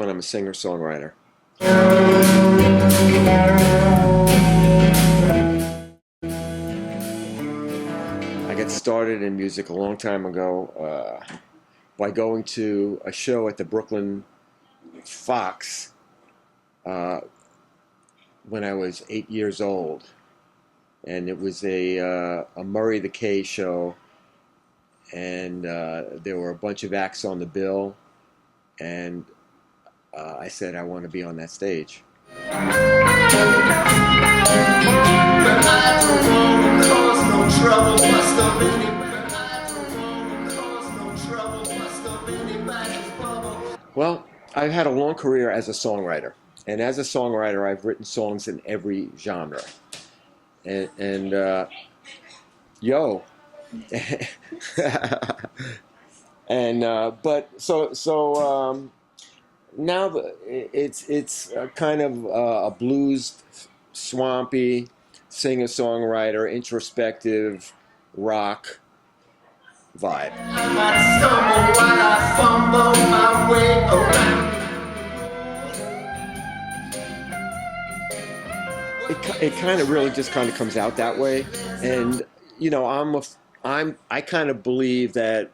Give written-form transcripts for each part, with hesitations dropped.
Sudano. I'm a singer-songwriter. I got started in music a long time ago by going to a show at the Brooklyn Fox when I was 8 years old. And it was a Murray the K show, and there were a bunch of acts on the bill, and I said I want to be on that stage. Well, I've had a long career as a songwriter, and as a songwriter I've written songs in every genre. And yo, and but now it's kind of a blues, swampy, singer-songwriter, introspective rock vibe. I might stumble while I fumble my way around. It kind of really just kind of comes out that way, and you know I kind of believe that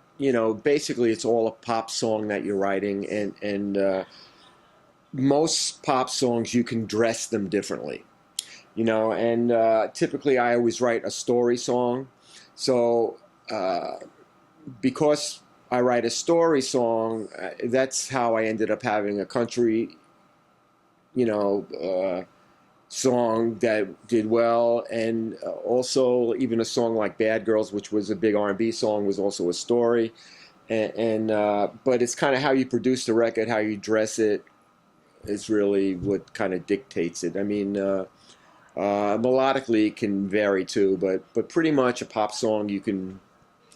basically it's all a pop song that you're writing, and most pop songs you can dress them differently, and typically I always write a story song, so because I write a story song, that's how I ended up having a country song that did well, and also even a song like Bad Girls, which was a big R&B song, was also a story, and but it's kind of how you produce the record, how you dress it is really what kind of dictates it. I mean, melodically it can vary too, but pretty much a pop song you can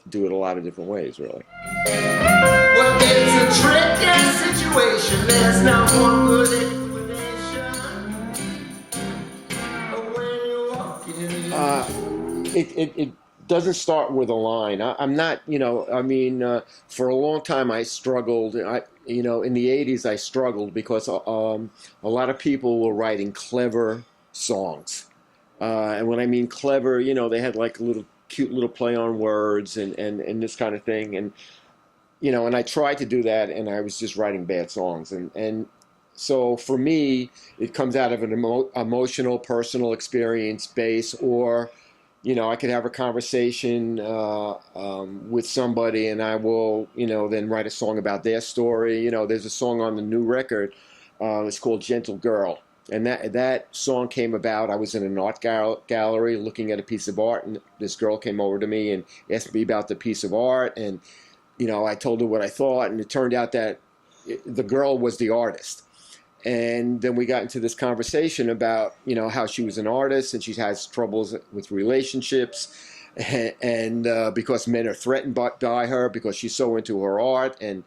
do it a lot of different ways, really. Well, it's a tricky situation. There's no one good It doesn't start with a line. I'm not, for a long time I struggled. In the 80s I struggled because a lot of people were writing clever songs. And when I mean clever, they had like a little cute little play on words and this kind of thing. And, and I tried to do that, and I was just writing bad songs. And so for me, it comes out of an emotional, personal experience base, or I could have a conversation with somebody, and I will, then write a song about their story. There's a song on the new record. It's called "Gentle Girl," and that song came about. I was in an art gallery looking at a piece of art, and this girl came over to me and asked me about the piece of art, and I told her what I thought, and it turned out that the girl was the artist. And then we got into this conversation about, how she was an artist and she has troubles with relationships, and because men are threatened by her because she's so into her art. And,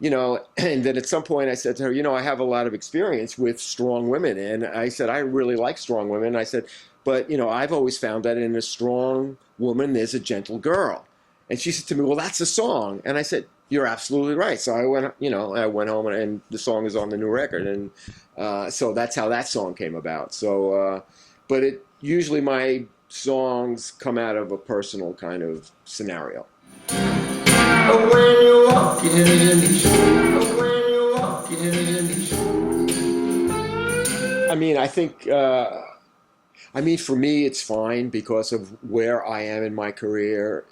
and then at some point I said to her, I have a lot of experience with strong women. And I said, I really like strong women. I said, but, I've always found that in a strong woman, there's a gentle girl. And she said to me, well, that's a song. And I said, you're absolutely right. So I went home, and the song is on the new record. And so that's how that song came about. So, but usually my songs come out of a personal kind of scenario. I mean, I think, for me, it's fine because of where I am in my career.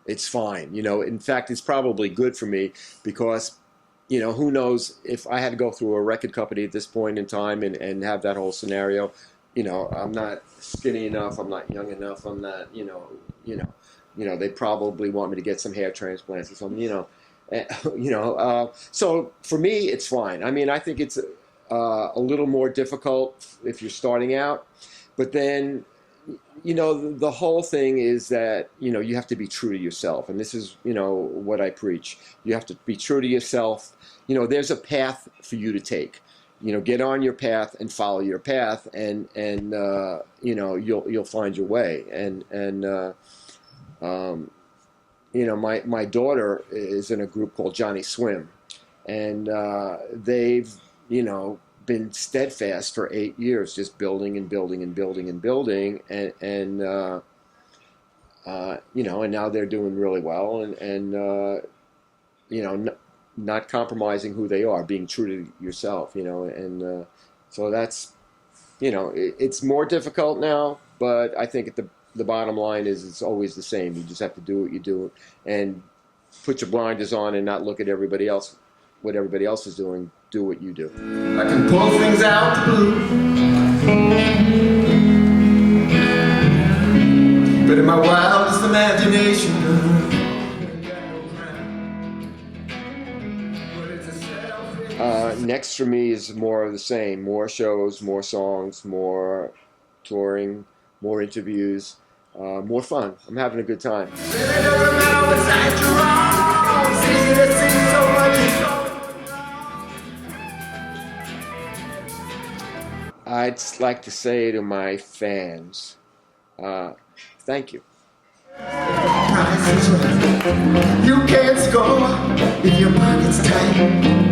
It's fine. In fact, it's probably good for me because, who knows if I had to go through a record company at this point in time and have that whole scenario. I'm not skinny enough. I'm not young enough. I'm not, they probably want me to get some hair transplants or something, so for me, it's fine. I mean, I think it's a little more difficult if you're starting out, but then, the whole thing is that, you have to be true to yourself. And this is, what I preach. You have to be true to yourself. There's a path for you to take. Get on your path and follow your path, and you'll find your way. And my daughter is in a group called Johnny Swim. and they've, you know, been steadfast for 8 years, just building and building and building and building, you know, and now they're doing really well, and you know, not compromising who they are, being true to yourself, you know, and so that's, you know, it's more difficult now, but I think the bottom line is it's always the same. You just have to do what you do and put your blinders on and not look at everybody else, what everybody else is doing. Do what you do. I can pull things out the blue, but in my wildest imagination, next for me is more of the same. More shows, more songs, more touring, more interviews, more fun. I'm having a good time. I'd like to say to my fans, thank you. You can't score if your pocket's tight.